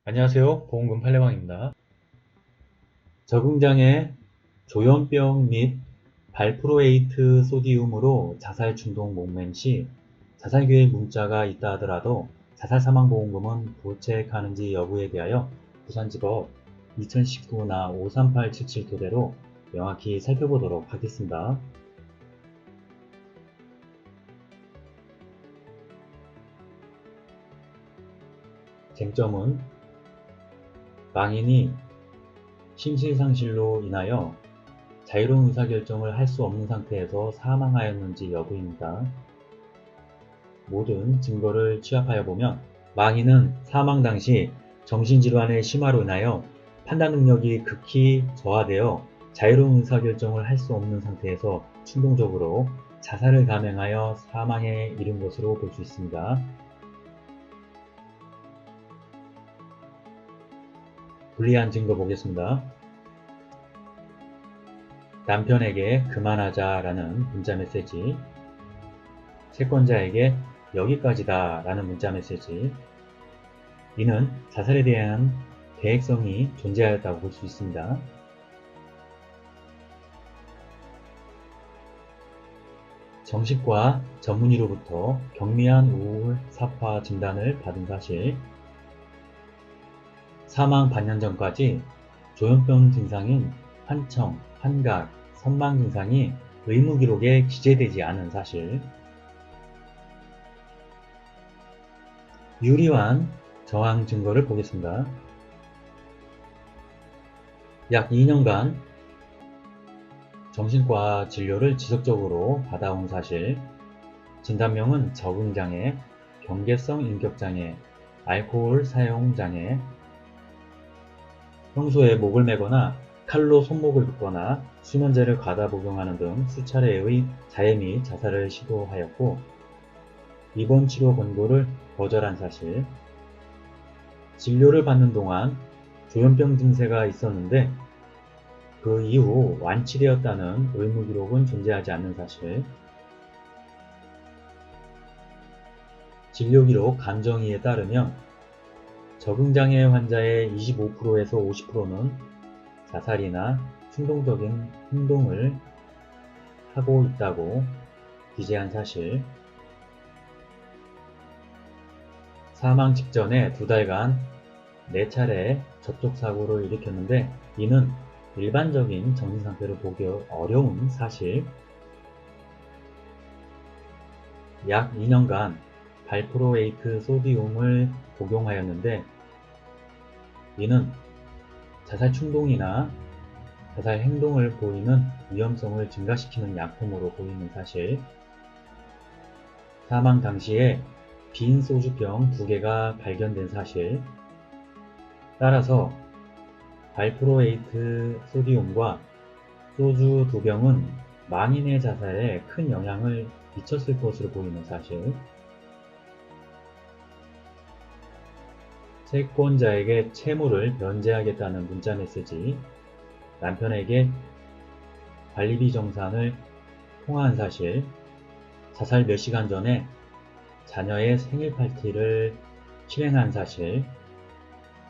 안녕하세요. 보험금 팔례방입니다. 적응장애, 조현병 및 발프로에이트 소디움으로 자살 충동 목맨 시 자살계획 문자가 있다 하더라도 자살사망보험금은 부책하는지 여부에 대하여 부산지법 2019나 53877 토대로 명확히 살펴보도록 하겠습니다. 쟁점은 망인이 심실상실로 인하여 자유로운 의사결정을 할 수 없는 상태에서 사망하였는지 여부입니다. 모든 증거를 취합하여 보면 망인은 사망 당시 정신질환의 심화로 인하여 판단 능력이 극히 저하되어 자유로운 의사결정을 할 수 없는 상태에서 충동적으로 자살을 감행하여 사망에 이른 것으로 볼 수 있습니다. 불리한 증거 보겠습니다. 남편에게 그만하자 라는 문자메시지, 채권자에게 여기까지다 라는 문자메시지. 이는 자살에 대한 계획성이 존재하였다고 볼 수 있습니다. 정신과 전문의로부터 경미한 우울 사파 진단을 받은 사실, 사망 반년 전까지 조현병 증상인 환청, 환각, 선망 증상이 의무기록에 기재되지 않은 사실, 유리한 저항 증거를 보겠습니다. 약 2년간 정신과 진료를 지속적으로 받아온 사실, 진단명은 적응장애, 경계성 인격장애, 알코올 사용장애, 평소에 목을 매거나 칼로 손목을 긋거나 수면제를 과다 복용하는 등 수차례의 자해 및 자살을 시도하였고 입원 치료 권고를 거절한 사실, 진료를 받는 동안 조현병 증세가 있었는데 그 이후 완치되었다는 의무기록은 존재하지 않는 사실, 진료기록 감정이에 따르면 적응장애 환자의 25%에서 50%는 자살이나 충동적인 행동을 하고 있다고 기재한 사실, 사망 직전에 2달간 4차례 접촉사고를 일으켰는데 이는 일반적인 정신상태로 보기 어려운 사실, 약 2년간 발프로에이트 소디움을 복용하였는데 이는 자살 충동이나 자살 행동을 보이는 위험성을 증가시키는 약품으로 보이는 사실, 사망 당시에 빈 소주병 2개가 발견된 사실, 따라서 발프로에이트 소디움과 소주 2병은 망인의 자살에 큰 영향을 미쳤을 것으로 보이는 사실, 채권자에게 채무를 면제하겠다는 문자메시지, 남편에게 관리비 정산을 통화한 사실, 자살 몇 시간 전에 자녀의 생일 파티를 실행한 사실,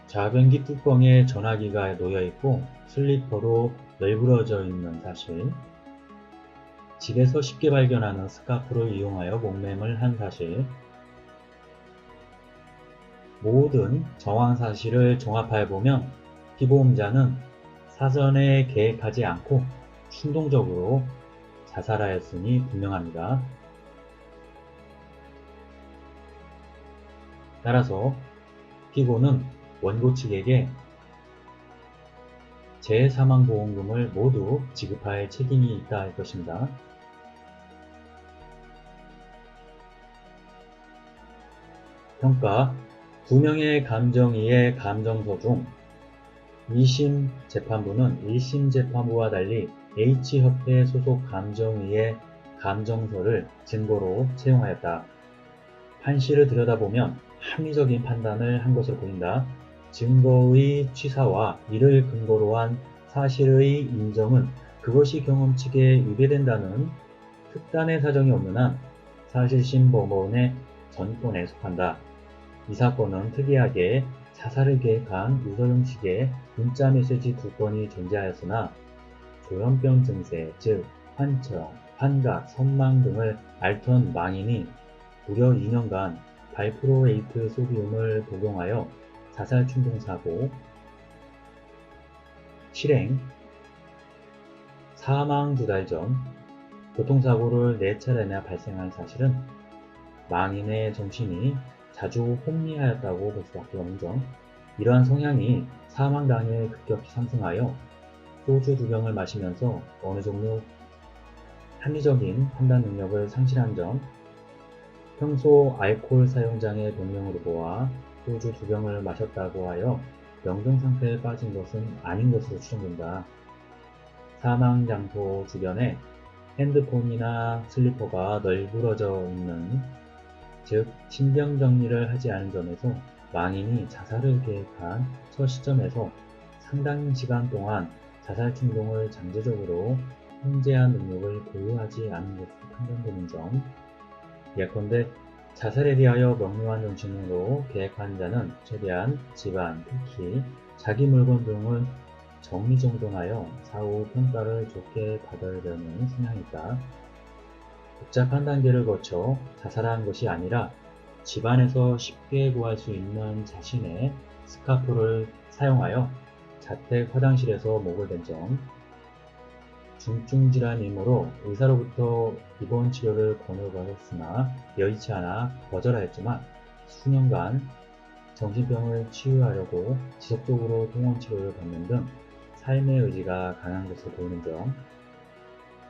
좌변기 뚜껑에 전화기가 놓여있고 슬리퍼로 널브러져 있는 사실, 집에서 쉽게 발견하는 스카프를 이용하여 목매을 한 사실, 모든 정황 사실을 종합하여 보면 피보험자는 사전에 계획하지 않고 충동적으로 자살하였으니 분명합니다. 따라서 피고는 원고 측에게 재사망보험금을 모두 지급할 책임이 있다 할 것입니다. 평가 2명의 감정이의 감정서 중 2심 재판부는 1심 재판부와 달리 H협회 소속 감정위의 감정서를 증거로 채용하였다. 판시를 들여다보면 합리적인 판단을 한 것으로 보인다. 증거의 취사와 이를 근거로 한 사실의 인정은 그것이 경험칙에 위배된다는 특단의 사정이 없는 한 사실심 법원의 전권에 속한다. 이 사건은 특이하게 자살을 계획한 유서 형식의 문자 메시지 2건이 존재하였으나 조현병 증세, 즉 환청, 환각, 선망 등을 앓던 망인이 무려 2년간 발프로레이트 소디움을 복용하여 자살 충동사고, 실행, 사망 2달 전 교통사고를 4차례나 발생한 사실은 망인의 정신이 자주 혼미하였다고 볼 수밖에 없는 점, 이러한 성향이 사망 당일 급격히 상승하여 소주 2병을 마시면서 어느 정도 합리적인 판단 능력을 상실한 점, 평소 알코올 사용장애 병명으로 보아 소주 2병을 마셨다고 하여 명정상태에 빠진 것은 아닌 것으로 추정된다. 사망 장소 주변에 핸드폰이나 슬리퍼가 널브러져 있는, 즉 신병 정리를 하지 않은 점에서 망인이 자살을 계획한 첫 시점에서 상당 시간 동안 자살 충동을 잠재적으로 통제한 능력을 보유하지 않은 것으로 판단되는 점, 예컨대 자살에 대하여 명료한 정신으로 계획한 자는 최대한 집안, 특히 자기 물건 등을 정리정돈하여 사후 평가를 좋게 받으려는 성향이 있다. 복잡한 단계를 거쳐 자살한 것이 아니라 집안에서 쉽게 구할 수 있는 자신의 스카프를 사용하여 자택 화장실에서 목을 댄 점, 중증 질환이므로 의사로부터 입원 치료를 권유받았으나 여의치 않아 거절하였지만 수년간 정신병을 치유하려고 지속적으로 통원 치료를 받는 등 삶의 의지가 강한 것으로 보이는 점,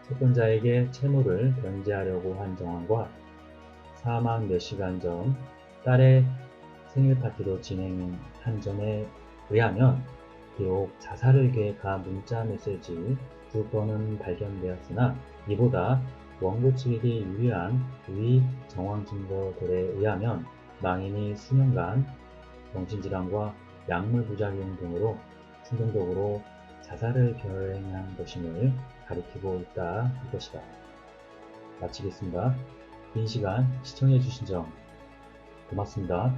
채권자에게 채무를 변제하려고 한 정황과 사망 몇 시간 전 딸의 생일 파티로 진행한 점에 의하면 비록 자살을 계획한 문자 메시지 2건은 발견되었으나 이보다 원고 측에게 유리한 위 정황 증거들에 의하면 망인이 수년간 정신질환과 약물 부작용 등으로 충동적으로 자살을 결행한 것임을 가리키고 있다 할 것이다. 마치겠습니다. 긴 시간 시청해 주신 점 고맙습니다.